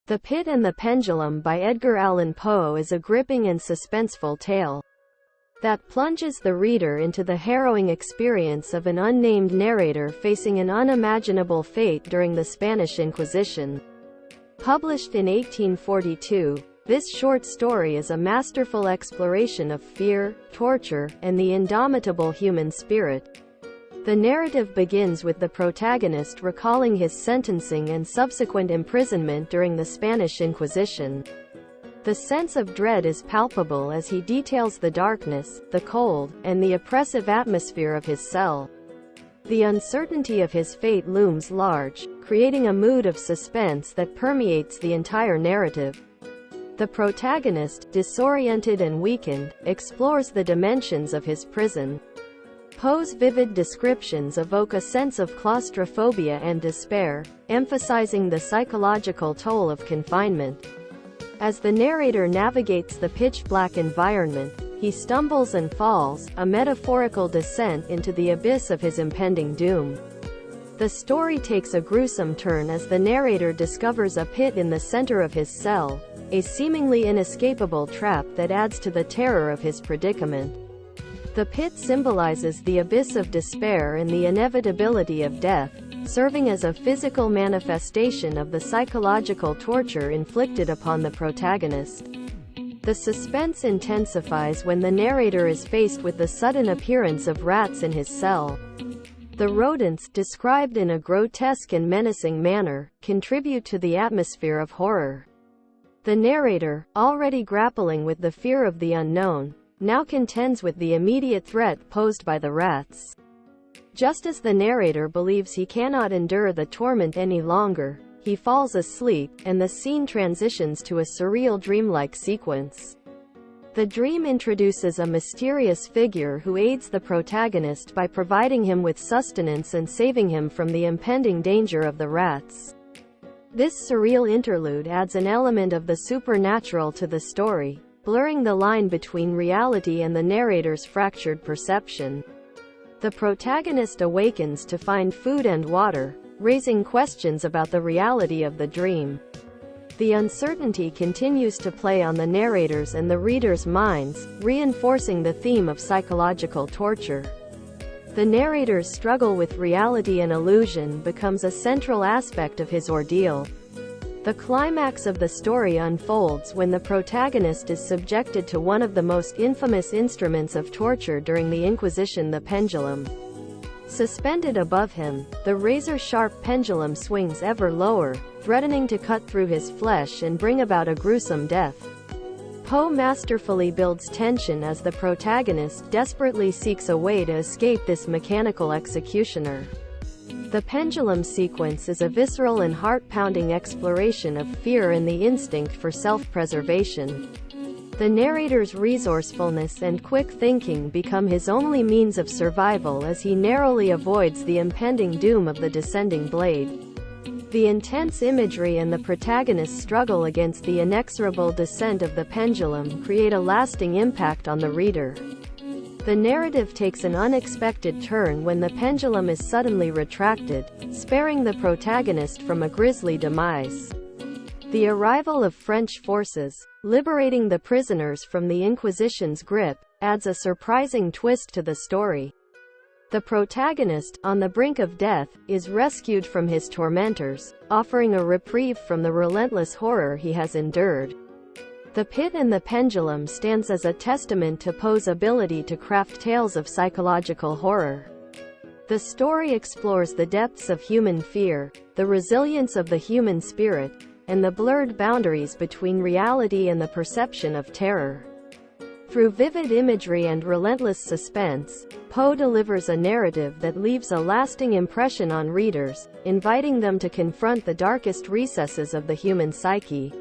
The Pit and the Pendulum by Edgar Allan Poe is a gripping and suspenseful tale that plunges the reader into the harrowing experience of an unnamed narrator facing an unimaginable fate during the Spanish Inquisition. Published in 1842, this short story is a masterful exploration of fear, torture, and the indomitable human spirit. The narrative begins with the protagonist recalling his sentencing and subsequent imprisonment during the Spanish Inquisition. The sense of dread is palpable as he details the darkness, the cold, and the oppressive atmosphere of his cell. The uncertainty of his fate looms large, creating a mood of suspense that permeates the entire narrative. The protagonist, disoriented and weakened, explores the dimensions of his prison. Poe's vivid descriptions evoke a sense of claustrophobia and despair, emphasizing the psychological toll of confinement. As the narrator navigates the pitch-black environment, he stumbles and falls, a metaphorical descent into the abyss of his impending doom. The story takes a gruesome turn as the narrator discovers a pit in the center of his cell, a seemingly inescapable trap that adds to the terror of his predicament. The pit symbolizes the abyss of despair and the inevitability of death, serving as a physical manifestation of the psychological torture inflicted upon the protagonist. The suspense intensifies when the narrator is faced with the sudden appearance of rats in his cell. The rodents, described in a grotesque and menacing manner, contribute to the atmosphere of horror. The narrator, already grappling with the fear of the unknown, now contends with the immediate threat posed by the rats. Just as the narrator believes he cannot endure the torment any longer, he falls asleep, and the scene transitions to a surreal dreamlike sequence. The dream introduces a mysterious figure who aids the protagonist by providing him with sustenance and saving him from the impending danger of the rats. This surreal interlude adds an element of the supernatural to the story, blurring the line between reality and the narrator's fractured perception. The protagonist awakens to find food and water, raising questions about the reality of the dream. The uncertainty continues to play on the narrator's and the reader's minds, reinforcing the theme of psychological torture. The narrator's struggle with reality and illusion becomes a central aspect of his ordeal. The climax of the story unfolds when the protagonist is subjected to one of the most infamous instruments of torture during the Inquisition, the pendulum. Suspended above him, the razor-sharp pendulum swings ever lower, threatening to cut through his flesh and bring about a gruesome death. Poe masterfully builds tension as the protagonist desperately seeks a way to escape this mechanical executioner. The pendulum sequence is a visceral and heart-pounding exploration of fear and the instinct for self-preservation. The narrator's resourcefulness and quick thinking become his only means of survival as he narrowly avoids the impending doom of the descending blade. The intense imagery and the protagonist's struggle against the inexorable descent of the pendulum create a lasting impact on the reader. The narrative takes an unexpected turn when the pendulum is suddenly retracted, sparing the protagonist from a grisly demise. The arrival of French forces, liberating the prisoners from the Inquisition's grip, adds a surprising twist to the story. The protagonist, on the brink of death, is rescued from his tormentors, offering a reprieve from the relentless horror he has endured. The Pit and the Pendulum stands as a testament to Poe's ability to craft tales of psychological horror. The story explores the depths of human fear, the resilience of the human spirit, and the blurred boundaries between reality and the perception of terror. Through vivid imagery and relentless suspense, Poe delivers a narrative that leaves a lasting impression on readers, inviting them to confront the darkest recesses of the human psyche.